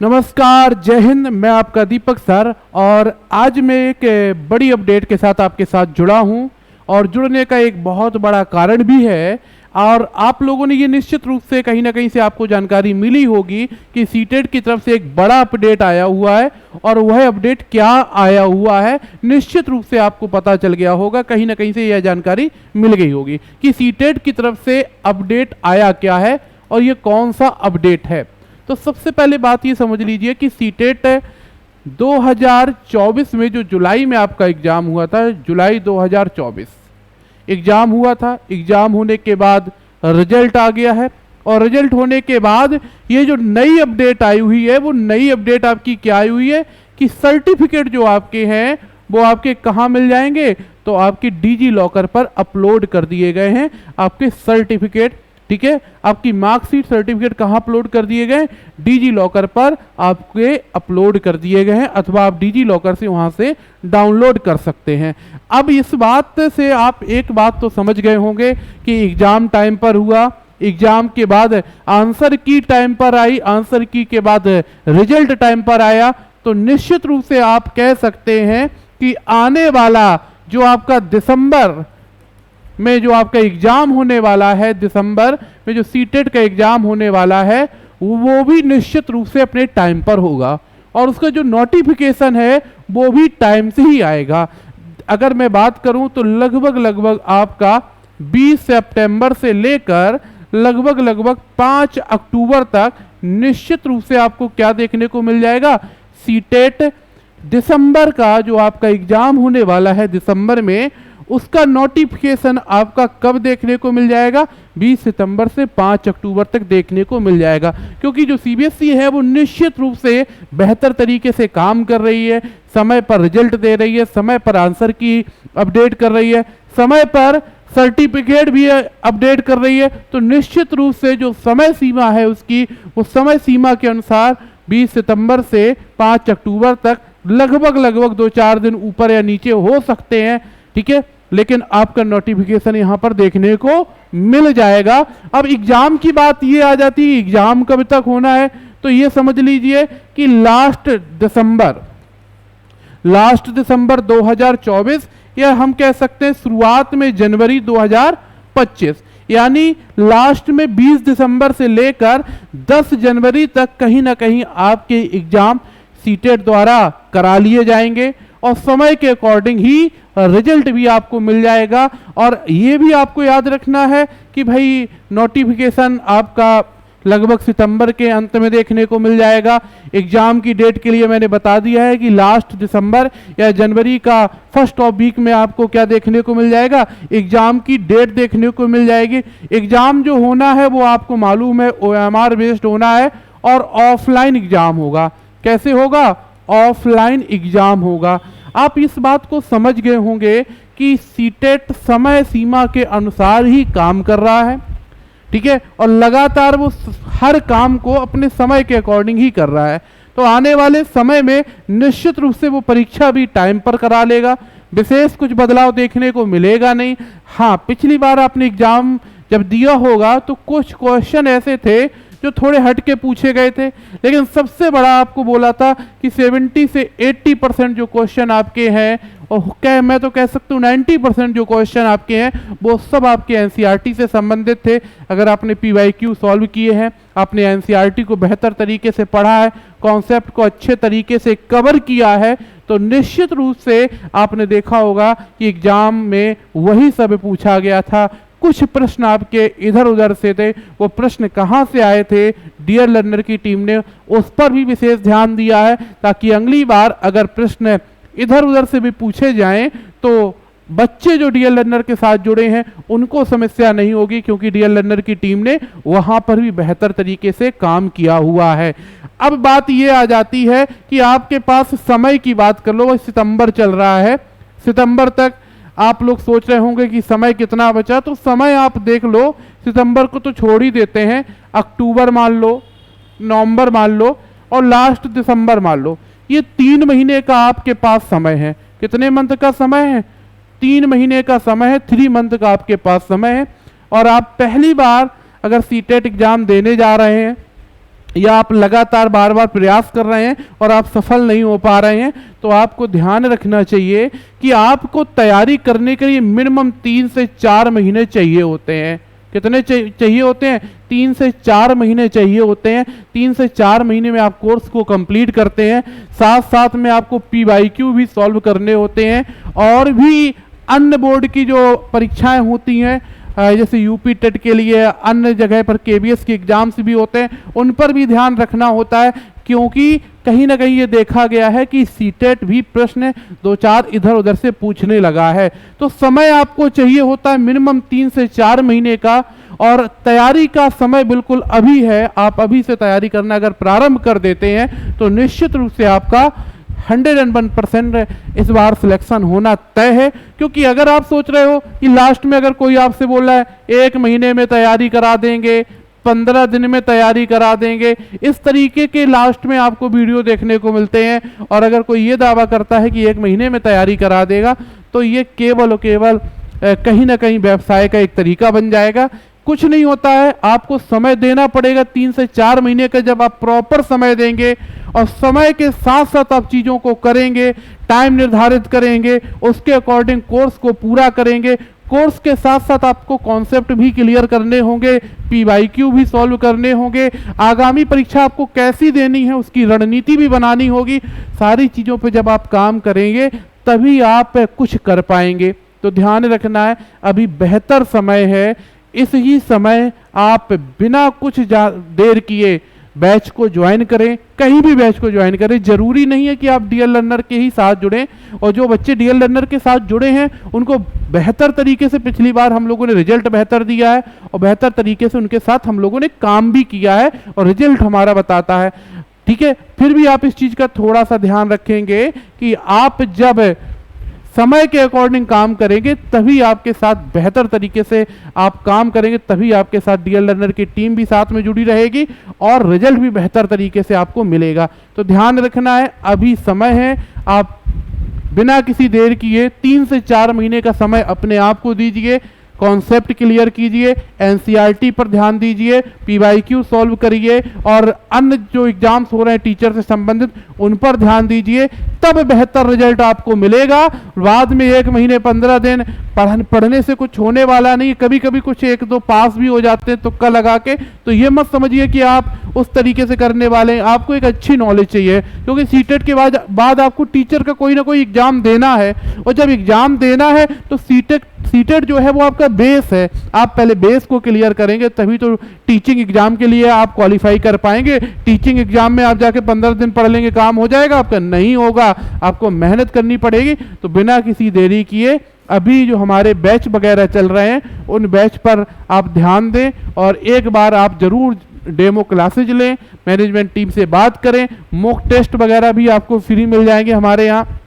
नमस्कार, जय हिंद। मैं आपका दीपक सर और आज मैं एक बड़ी अपडेट के साथ आपके साथ जुड़ा हूं और जुड़ने का एक बहुत बड़ा कारण भी है। और आप लोगों ने ये निश्चित रूप से कहीं ना कहीं से आपको जानकारी मिली होगी कि सीटेट की तरफ से एक बड़ा अपडेट आया हुआ है। और वह अपडेट क्या आया हुआ है निश्चित रूप से आपको पता चल गया होगा, कहीं ना कहीं से यह जानकारी मिल गई होगी कि सीटेट की तरफ से अपडेट आया क्या है और ये कौन सा अपडेट है। तो सबसे पहले बात ये समझ लीजिए कि सीटेट 2024 में जो जुलाई में आपका एग्जाम हुआ था, जुलाई 2024 एग्जाम हुआ था। एग्जाम होने के बाद रिजल्ट आ गया है और रिजल्ट होने के बाद ये जो नई अपडेट आई हुई है, वो नई अपडेट आपकी क्या आई हुई है कि सर्टिफिकेट जो आपके हैं वो आपके कहाँ मिल जाएंगे, तो आपके डिजी लॉकर पर अपलोड कर दिए गए हैं आपके सर्टिफिकेट। ठीक है, आपकी मार्कशीट सर्टिफिकेट कहाँ अपलोड कर दिए गए, डिजी लॉकर पर आपके अपलोड कर दिए गए हैं, अथवा आप डिजी लॉकर से वहां से डाउनलोड कर सकते हैं। अब इस बात से आप एक बात तो समझ गए होंगे कि एग्जाम टाइम पर हुआ, एग्जाम के बाद आंसर की टाइम पर आई, आंसर की के बाद रिजल्ट टाइम पर आया। तो निश्चित रूप से आप कह सकते हैं कि आने वाला जो आपका दिसंबर में जो आपका एग्जाम होने वाला है, दिसंबर में जो सीटेट का एग्जाम होने वाला है, वो भी निश्चित रूप से अपने टाइम पर होगा और उसका जो नोटिफिकेशन है वो भी टाइम से ही आएगा। अगर मैं बात करूं तो लगभग आपका 20 सितंबर से लेकर लगभग 5 अक्टूबर तक निश्चित रूप से आपको क्या देखने को मिल जाएगा, सीटेट दिसंबर का जो आपका एग्जाम होने वाला है दिसंबर में, उसका नोटिफिकेशन आपका कब देखने को मिल जाएगा, 20 सितंबर से 5 अक्टूबर तक देखने को मिल जाएगा। क्योंकि जो सीबीएसई है वो निश्चित रूप से बेहतर तरीके से काम कर रही है, समय पर रिजल्ट दे रही है, समय पर आंसर की अपडेट कर रही है, समय पर सर्टिफिकेट भी अपडेट कर रही है। तो निश्चित रूप से जो समय सीमा है उसकी, वो समय सीमा के अनुसार 20 सितंबर से 5 अक्टूबर तक लगभग 2-4 दिन ऊपर या नीचे हो सकते हैं। ठीक है, लेकिन आपका नोटिफिकेशन यहां पर देखने को मिल जाएगा। अब एग्जाम की बात ये आ जाती है, एग्जाम कब तक होना है, तो ये समझ लीजिए कि लास्ट दिसंबर 2024 या हम कह सकते हैं शुरुआत में जनवरी 2025, यानी लास्ट में 20 दिसंबर से लेकर 10 जनवरी तक कहीं ना कहीं आपके एग्जाम सीटेट द्वारा करा लिए जाएंगे और समय के अकॉर्डिंग ही रिजल्ट भी आपको मिल जाएगा। और ये भी आपको याद रखना है कि भाई नोटिफिकेशन आपका लगभग सितंबर के अंत में देखने को मिल जाएगा। एग्जाम की डेट के लिए मैंने बता दिया है कि लास्ट दिसंबर या जनवरी का फर्स्ट ऑफ वीक में आपको क्या देखने को मिल जाएगा, एग्जाम की डेट देखने को मिल जाएगी। एग्जाम जो होना है वो आपको मालूम है OMR बेस्ड होना है और ऑफलाइन एग्जाम होगा। कैसे होगा, ऑफलाइन एग्जाम होगा। आप इस बात को समझ गए होंगे कि सीटेट समय सीमा के अनुसार ही काम कर रहा है। ठीक है, और लगातार वो हर काम को अपने समय के अकॉर्डिंग ही कर रहा है। तो आने वाले समय में निश्चित रूप से वो परीक्षा भी टाइम पर करा लेगा, विशेष कुछ बदलाव देखने को मिलेगा नहीं। हाँ, पिछली बार आपने एग्जाम जब दिया होगा तो कुछ क्वेश्चन ऐसे थे जो थोड़े हट के पूछे गए थे, लेकिन सबसे बड़ा आपको बोला था कि 70 से 80% जो क्वेश्चन आपके हैं, और मैं तो कह सकता हूँ 90% जो क्वेश्चन आपके हैं वो सब आपके एनसीईआरटी से संबंधित थे। अगर आपने पीवाईक्यू सॉल्व किए हैं, आपने एनसीईआरटी को बेहतर तरीके से पढ़ा है, कॉन्सेप्ट को अच्छे तरीके से कवर किया है, तो निश्चित रूप से आपने देखा होगा कि एग्जाम में वही सब पूछा गया था। कुछ प्रश्न आपके इधर उधर से थे, वो प्रश्न कहाँ से आए थे, डियर लर्नर की टीम ने उस पर भी विशेष ध्यान दिया है ताकि अगली बार अगर प्रश्न इधर उधर से भी पूछे जाएं तो बच्चे जो डियर लर्नर के साथ जुड़े हैं उनको समस्या नहीं होगी, क्योंकि डियर लर्नर की टीम ने वहां पर भी बेहतर तरीके से काम किया हुआ है। अब बात ये आ जाती है कि आपके पास समय की बात कर लो, सितंबर चल रहा है, सितंबर तक आप लोग सोच रहे होंगे कि समय कितना बचा, तो समय आप देख लो, सितंबर को तो छोड़ ही देते हैं, अक्टूबर मान लो, नवंबर मान लो और लास्ट दिसंबर मान लो। ये 3 महीने का आपके पास समय है। कितने मंथ का समय है, 3 महीने का समय है, 3 मंथ का आपके पास समय है। और आप पहली बार अगर सीटेट एग्जाम देने जा रहे हैं या आप लगातार बार बार प्रयास कर रहे हैं और आप सफल नहीं हो पा रहे हैं, तो आपको ध्यान रखना चाहिए कि आपको तैयारी करने के लिए मिनिमम 3 से 4 महीने चाहिए होते हैं। कितने चाहिए होते हैं? 3 से 4 महीने चाहिए होते हैं। 3 से 4 महीने में आप कोर्स को कंप्लीट करते हैं, साथ साथ में आपको PYQ भी सॉल्व करने होते हैं, और भी अन्य बोर्ड की जो परीक्षाएं होती हैं जैसे यूपी टेट के लिए, अन्य जगह पर KBS के एग्जाम्स भी होते हैं, उन पर भी ध्यान रखना होता है, क्योंकि कहीं ना कहीं ये देखा गया है कि सीटेट भी प्रश्न 2-4 इधर उधर से पूछने लगा है। तो समय आपको चाहिए होता है मिनिमम 3 से 4 महीने का, और तैयारी का समय बिल्कुल अभी है। आप अभी से तैयारी करना अगर प्रारंभ कर देते हैं तो निश्चित रूप से आपका 101% इस बार सिलेक्शन होना तय है। क्योंकि अगर आप सोच रहे हो कि लास्ट में अगर कोई आपसे बोल रहा है 1 महीने में तैयारी करा देंगे, 15 दिन में तैयारी करा देंगे, इस तरीके के लास्ट में आपको वीडियो देखने को मिलते हैं, और अगर कोई ये दावा करता है कि 1 महीने में तैयारी करा देगा, तो ये केवल और केवल कहीं ना कहीं व्यवसाय का एक तरीका बन जाएगा। कुछ नहीं होता है, आपको समय देना पड़ेगा 3 से 4 महीने का। जब आप प्रॉपर समय देंगे और समय के साथ साथ आप चीज़ों को करेंगे, टाइम निर्धारित करेंगे, उसके अकॉर्डिंग कोर्स को पूरा करेंगे, कोर्स के साथ साथ आपको कॉन्सेप्ट भी क्लियर करने होंगे, PYQ भी सॉल्व करने होंगे, आगामी परीक्षा आपको कैसी देनी है उसकी रणनीति भी बनानी होगी। सारी चीज़ों पे जब आप काम करेंगे तभी आप कुछ कर पाएंगे। तो ध्यान रखना है, अभी बेहतर समय है। इस ही समय आप बिना कुछ देर किए बैच को ज्वाइन करें, कहीं भी बैच को ज्वाइन करें। जरूरी नहीं है कि आप DL लर्नर के ही साथ जुड़ें, और जो बच्चे DL लर्नर के साथ जुड़े हैं उनको बेहतर तरीके से पिछली बार हम लोगों ने रिजल्ट बेहतर दिया है, और बेहतर तरीके से उनके साथ हम लोगों ने काम भी किया है, और रिजल्ट हमारा बताता है। ठीक है, फिर भी आप इस चीज़ का थोड़ा सा ध्यान रखेंगे कि आप जब समय के अकॉर्डिंग काम करेंगे तभी आपके साथ बेहतर तरीके से आप काम करेंगे, तभी आपके साथ DL लर्नर की टीम भी साथ में जुड़ी रहेगी और रिजल्ट भी बेहतर तरीके से आपको मिलेगा। तो ध्यान रखना है, अभी समय है, आप बिना किसी देर किए 3 से 4 महीने का समय अपने आप को दीजिए, कॉन्सेप्ट क्लियर कीजिए, NCERT पर ध्यान दीजिए, PYQ सॉल्व करिए, और अन्य जो एग्जाम्स हो रहे हैं टीचर से संबंधित उन पर ध्यान दीजिए, तब बेहतर रिजल्ट आपको मिलेगा। बाद में 1 महीने 15 दिन पढ़ने से कुछ होने वाला नहीं। कभी कभी कुछ 1-2 पास भी हो जाते हैं तुक्का लगा के, तो ये मत समझिए कि आप उस तरीके से करने वाले हैं। आपको एक अच्छी नॉलेज चाहिए, क्योंकि सीटेट के बाद आपको टीचर का कोई ना कोई एग्जाम देना है, और जब एग्जाम देना है तो सीटेट जो है वो आपका बेस है। आप पहले बेस को क्लियर करेंगे तभी तो टीचिंग एग्जाम के लिए आप क्वालिफाई कर पाएंगे। टीचिंग एग्जाम में आप जाके 15 दिन पढ़ लेंगे काम हो जाएगा आपका? नहीं होगा, आपको मेहनत करनी पड़ेगी। तो बिना किसी देरी किए अभी जो हमारे बैच वगैरह चल रहे हैं उन बैच पर आप ध्यान दें, और एक बार आप जरूर डेमो क्लासेज लें, मैनेजमेंट टीम से बात करें, मॉक टेस्ट वगैरह भी आपको फ्री मिल जाएंगे हमारे यहाँ,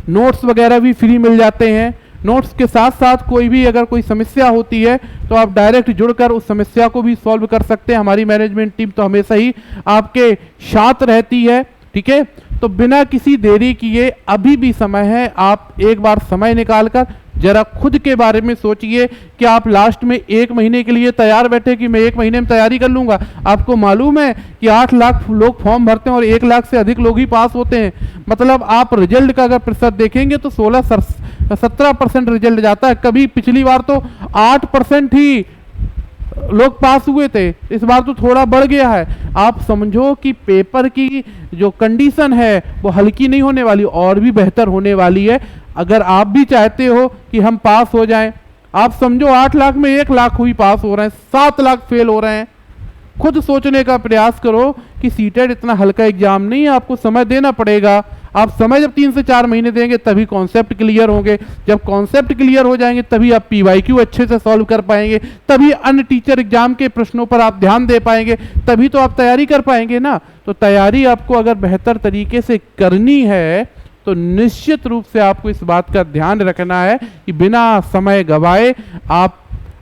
नोट्स वगैरह भी फ्री मिल जाते हैं। नोट्स के साथ साथ कोई भी अगर कोई समस्या होती है तो आप डायरेक्ट जुड़कर उस समस्या को भी सॉल्व कर सकते हैं। हमारी मैनेजमेंट टीम तो हमेशा ही आपके साथ रहती है। ठीक है, तो बिना किसी देरी किए अभी भी समय है, आप एक बार समय निकालकर जरा खुद के बारे में सोचिए कि आप लास्ट में 1 महीने के लिए तैयार बैठे कि मैं 1 महीने में तैयारी कर लूंगा। आपको मालूम है कि 8 लाख लोग फॉर्म भरते हैं और 1 लाख से अधिक लोग ही पास होते हैं। मतलब आप रिजल्ट का अगर प्रतिशत देखेंगे तो 16-17% रिजल्ट जाता है। कभी पिछली बार तो 8% ही लोग पास हुए थे, इस बार तो थोड़ा बढ़ गया है। आप समझो कि पेपर की जो कंडीशन है वो हल्की नहीं होने वाली, और भी बेहतर होने वाली है। अगर आप भी चाहते हो कि हम पास हो जाएं, आप समझो 8 लाख में 1 लाख हुई पास हो रहे हैं, 7 लाख फेल हो रहे हैं। खुद सोचने का प्रयास करो कि सीटेट इतना हल्का एग्जाम नहीं है, आपको समय देना पड़ेगा। आप समय जब 3 से 4 महीने देंगे तभी कॉन्सेप्ट क्लियर होंगे। जब कॉन्सेप्ट क्लियर हो जाएंगे तभी आप PYQ अच्छे से सॉल्व कर पाएंगे, तभी अन्य टीचर एग्जाम के प्रश्नों पर आप ध्यान दे पाएंगे, तभी तो आप तैयारी कर पाएंगे ना। तो तैयारी आपको अगर बेहतर तरीके से करनी है तो निश्चित रूप से आपको इस बात का ध्यान रखना है कि बिना समय गवाए आप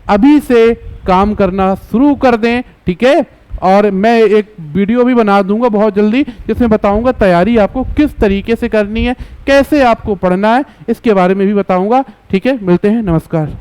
अभी से काम करना शुरू कर दें। ठीक है, और मैं एक वीडियो भी बना दूंगा बहुत जल्दी जिसमें बताऊंगा तैयारी आपको किस तरीके से करनी है, कैसे आपको पढ़ना है, इसके बारे में भी बताऊंगा। ठीक है, मिलते हैं, नमस्कार।